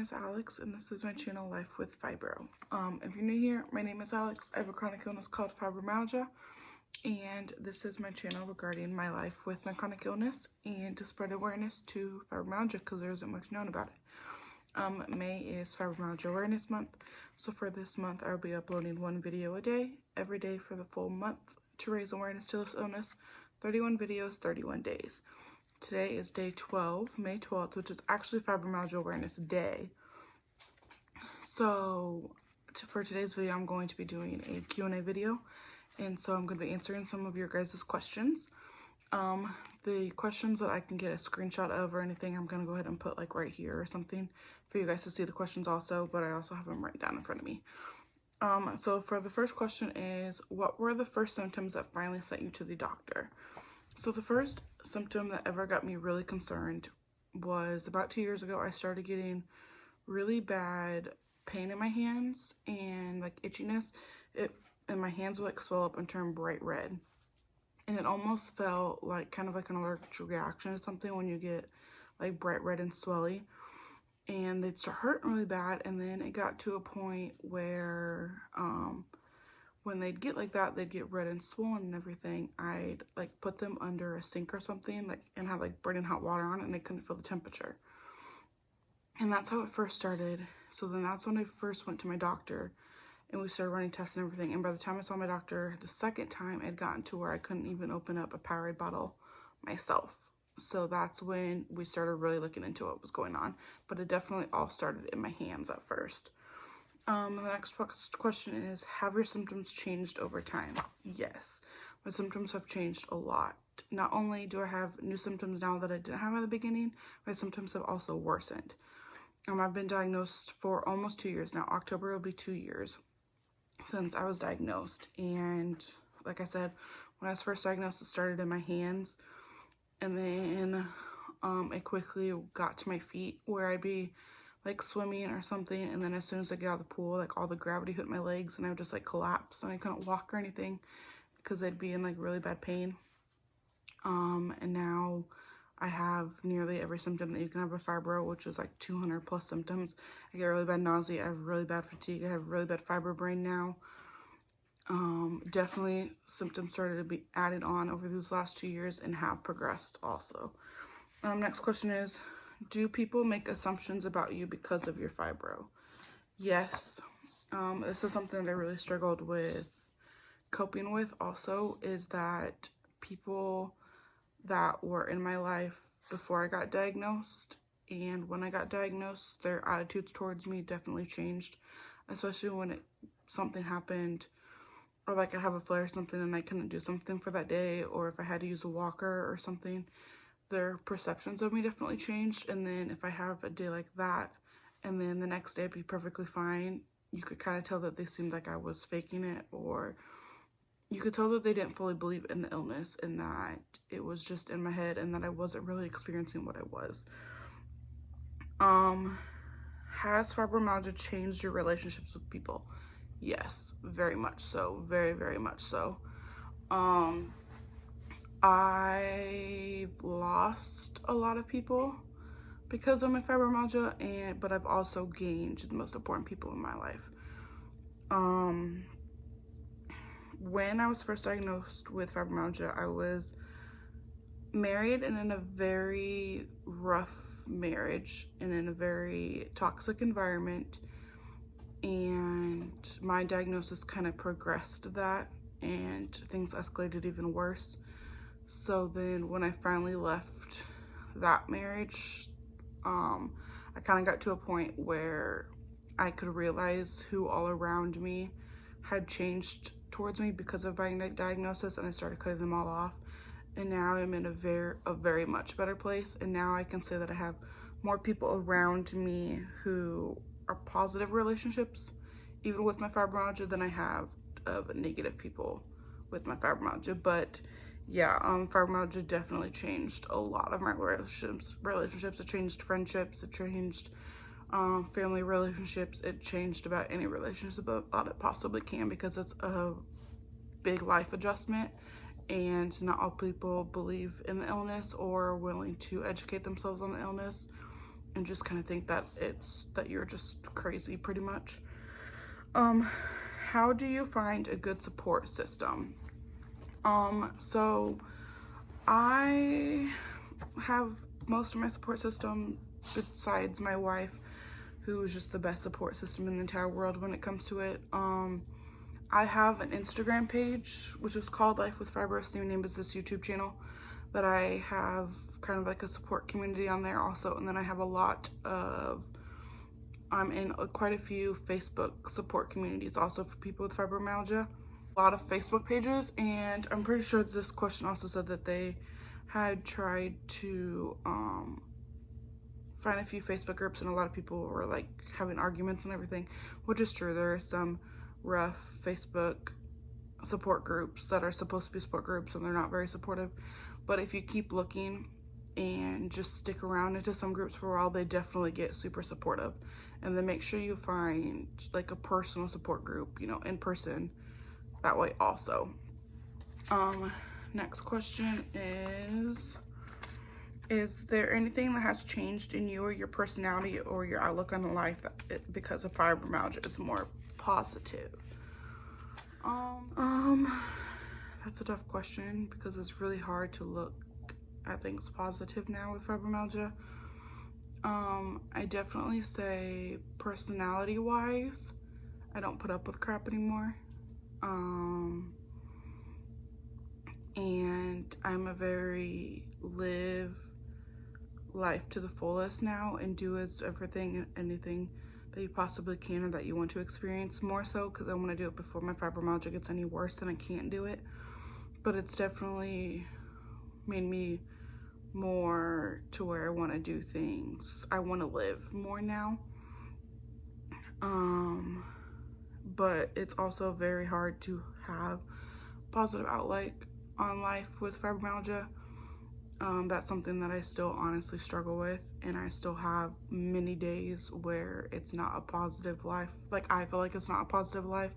is Alex, and this is my channel, Life with Fibro. If you're new here, my name is Alex. I have a chronic illness called fibromyalgia, and this is my channel regarding my life with my chronic illness and to spread awareness to fibromyalgia because there isn't much known about it. May is Fibromyalgia Awareness Month, so for this month, I'll be uploading one video a day, every day for the full month to raise awareness to this illness. 31 videos, 31 days. Today is day 12, May 12th, which is actually Fibromyalgia Awareness Day. So for today's video, I'm going to be doing a Q&A video. And so I'm going to be answering some of your guys' questions. The questions that I can get a screenshot of or anything, I'm going to go ahead and put like right here or something for you guys to see the questions also. But I also have them written down in front of me. So for the first question is, what were the first symptoms that finally sent you to the doctor? So the first symptom that ever got me really concerned was about 2 years ago. I started getting really bad pain in my hands and like itchiness. And my hands would like swell up and turn bright red. And it almost felt like kind of like an allergic reaction to something when you get like bright red and swelly. And they'd start hurting really bad. And then it got to a point where when they'd get like that, they'd get red and swollen and everything. I'd like put them under a sink or something like and have like burning hot water on it, and they couldn't feel the temperature. And that's how it first started. So then that's when I first went to my doctor and we started running tests and everything. And by the time I saw my doctor the second time, it had gotten to where I couldn't even open up a Powerade bottle myself. So that's when we started really looking into what was going on. But it definitely all started in my hands at first. The next question is, have your symptoms changed over time? Yes, my symptoms have changed a lot. Not only do I have new symptoms now that I didn't have at the beginning, my symptoms have also worsened. I've been diagnosed for almost 2 years now. October will be 2 years since I was diagnosed. And like I said, when I was first diagnosed, it started in my hands. And then it quickly got to my feet where I'd be like swimming or something, and then as soon as I get out of the pool, like all the gravity hit my legs and I would just like collapse and I couldn't walk or anything because I'd be in like really bad pain. And now I have nearly every symptom that you can have with fibro, which is like 200 plus symptoms. I get really bad nausea, I have really bad fatigue, I have really bad fibro brain now. Definitely symptoms started to be added on over these last 2 years and have progressed also. Next question is, do people make assumptions about you because of your fibro? Yes. This is something that I really struggled with coping with also, is that people that were in my life before I got diagnosed and when I got diagnosed, their attitudes towards me definitely changed, especially when something happened, or like I have a flare or something and I couldn't do something for that day, or if I had to use a walker or something. Their perceptions of me definitely changed. And then if I have a day like that and then the next day I'd be perfectly fine, you could kind of tell that they seemed like I was faking it, or you could tell that they didn't fully believe in the illness and that it was just in my head and that I wasn't really experiencing what I was. Has fibromyalgia changed your relationships with people? Yes, very much so. Very, very much so. I've lost a lot of people because of my fibromyalgia, but I've also gained the most important people in my life. When I was first diagnosed with fibromyalgia, I was married and in a very rough marriage and in a very toxic environment, and my diagnosis kind of progressed that and things escalated even worse. So then when I finally left that marriage, I kind of got to a point where I could realize who all around me had changed towards me because of my diagnosis, and I started cutting them all off. And now I'm in a very much better place. And now I can say that I have more people around me who are positive relationships, even with my fibromyalgia, than I have of negative people with my fibromyalgia. But yeah, fibromyalgia definitely changed a lot of my relationships. It changed friendships, it changed family relationships, it changed about any relationship that it possibly can, because it's a big life adjustment and not all people believe in the illness or are willing to educate themselves on the illness. and just kind of think that you're just crazy pretty much. How do you find a good support system? So I have most of my support system besides my wife, who is just the best support system in the entire world when it comes to it. I have an Instagram page, which is called Life with Fibro, same name as this YouTube channel, that I have kind of like a support community on there also. And then I have I'm in quite a few Facebook support communities also for people with fibromyalgia. A lot of Facebook pages, and I'm pretty sure this question also said that they had tried to find a few Facebook groups, and a lot of people were like having arguments and everything, which is true. There are some rough Facebook support groups that are supposed to be support groups, and they're not very supportive. But if you keep looking and just stick around into some groups for a while, they definitely get super supportive. And then make sure you find like a personal support group, you know, in person, that way also. Next question is there anything that has changed in you or your personality or your outlook on life because of fibromyalgia is more positive? That's a tough question because it's really hard to look at things positive now with fibromyalgia. I definitely say personality wise, I don't put up with crap anymore. And I'm a very live life to the fullest now and do anything that you possibly can or that you want to experience, more so because I want to do it before my fibromyalgia gets any worse, then I can't do it. But it's definitely made me more to where I want to do things. I want to live more now. But it's also very hard to have positive outlook on life with fibromyalgia. That's something that I still honestly struggle with, and I still have many days where it's not a positive life. Like, I feel like it's not a positive life.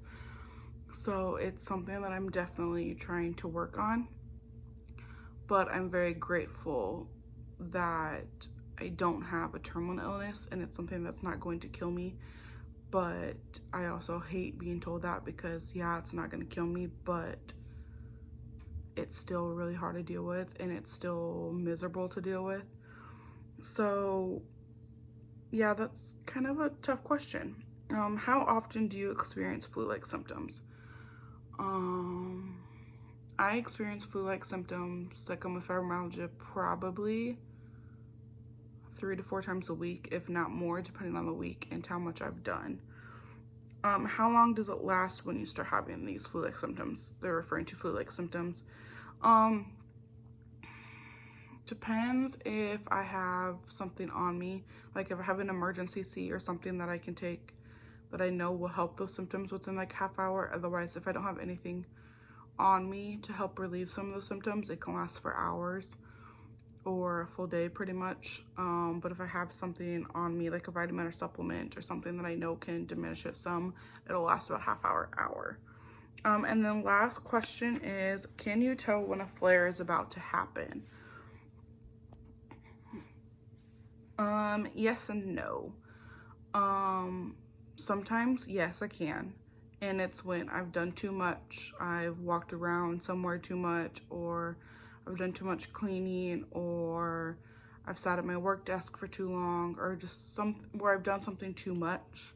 So it's something that I'm definitely trying to work on. But I'm very grateful that I don't have a terminal illness, and it's something that's not going to kill me. But I also hate being told that because, yeah, it's not going to kill me, but it's still really hard to deal with, and it's still miserable to deal with. So yeah, that's kind of a tough question. How often do you experience flu-like symptoms? I experience flu-like symptoms that come with fibromyalgia probably 3 to 4 times a week, if not more, depending on the week and how much I've done. How long does it last when you start having these flu-like symptoms? They're referring to flu-like symptoms. Depends if I have something on me, like if I have an emergency C or something that I can take that I know will help those symptoms within like half hour. Otherwise, if I don't have anything on me to help relieve some of those symptoms, it can last for hours or a full day pretty much. But if I have something on me, like a vitamin or supplement or something that I know can diminish it some, it'll last about half hour. And then last question is, can you tell when a flare is about to happen? Yes and no. Sometimes, yes, I can. And it's when I've done too much, I've walked around somewhere too much, or I've done too much cleaning, or I've sat at my work desk for too long, or just where I've done something too much.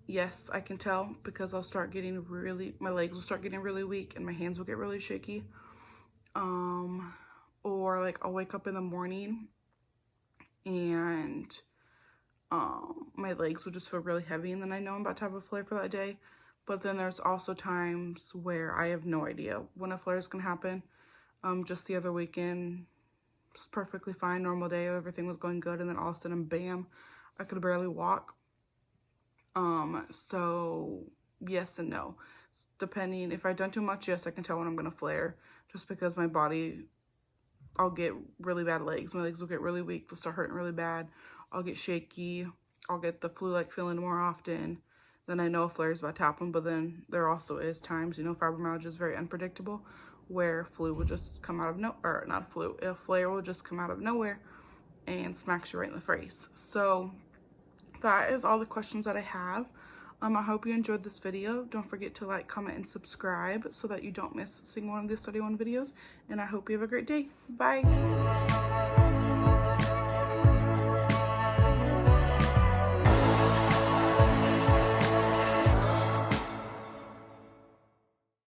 Yes, I can tell because I'll start getting my legs will start getting really weak and my hands will get really shaky. Or like I'll wake up in the morning and my legs will just feel really heavy, and then I know I'm about to have a flare for that day. But then there's also times where I have no idea when a flare is gonna happen. Just the other weekend, it's perfectly fine, normal day, everything was going good, and then all of a sudden, bam, I could barely walk. So yes and no. Depending, if I've done too much, yes, I can tell when I'm gonna flare, just because my body, I'll get really bad legs. My legs will get really weak, they'll start hurting really bad. I'll get shaky, I'll get the flu-like feeling more often. Then I know a flare is about to happen. But then there also is times, you know, fibromyalgia is very unpredictable, where flu will just come out of a flare will just come out of nowhere, and smacks you right in the face. So that is all the questions that I have. I hope you enjoyed this video. Don't forget to like, comment, and subscribe so that you don't miss a single one of these 31 videos. And I hope you have a great day. Bye.